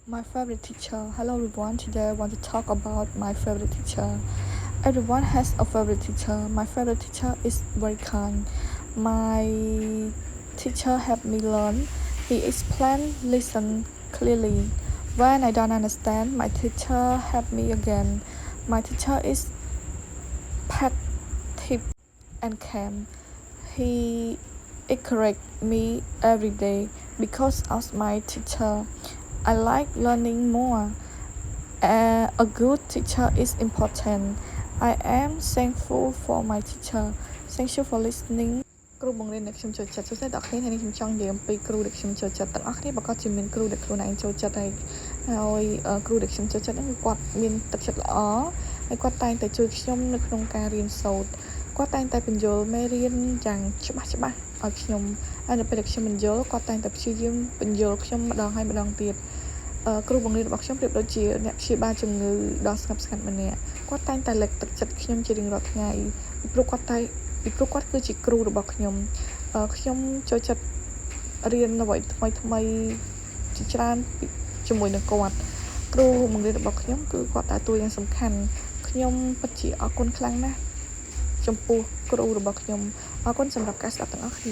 My favorite teacher. Hello everyone. Today I want to talk about my favorite teacher. Everyone has a favorite teacher. My favorite teacher is very kind. My teacher helped me learn. He explained, listen clearly. When I don't understand, my teacher helped me again. My teacher is active and calm. He encouraged me every day because of my teacher. I like learning more. A good teacher is important. I am thankful for my teacher. Thank you for listening. គ្រូបង្រៀនដែលខ្ញុំចូលចិត្តសួស្តីដល់អ្នកនាងខ្ញុំចង់និយាយអំពីគ្រូដែលខ្ញុំចូលចិត្តទាំងអស់គ្នាប្រកាសជាមានគ្រូដែលខ្លួនឯងចូលចិត្តហើយគ្រូដែលខ្ញុំចូលចិត្តហ្នឹងគឺគាត់មានទឹកចិត្តល្អហើយគាត់តែងតែជួយខ្ញុំនៅក្នុងការរៀនសូត្រគាត់តែងតែបញ្យល់មេរៀនយ៉ាងច្បាស់ឲ្យខ្ញុំហើយនៅពេលដែលខ្ញុំបញ្យល់គាត់តែងតែព្យាយាមបញ្យល់ខ្ញុំម្ដងហើយម្ដងទៀតគ្រូបង្រៀនរបស់ខ្ញុំប្រៀបដូចជាអ្នកព្យាបាលជំងឺដ៏ស្ងប់ស្ងាត់ម្នាក់គាត់តែងតែលើកទឹកចិត្តខ្ញុំជារៀងរាល់ថ្ងៃពីព្រោះគាត់គឺជាគ្រូរបស់ខ្ញុំខ្ញុំចូលចិត្តរៀនអ្វីថ្មីជាច្រើនជាមួយនឹងគាត់គ្រូបង្រៀនរបស់ខ្ញុំគឺគាត់ដើរតួយ៉ាងសំខាន់ខ្ញុំពិតជាអរគុណខ្លាំងណាស់ចំពោះគ្រូរបស់ខ្ញុំអរគុណសម្រាប់ការស្ដាប់ទាំងអស់គ្នា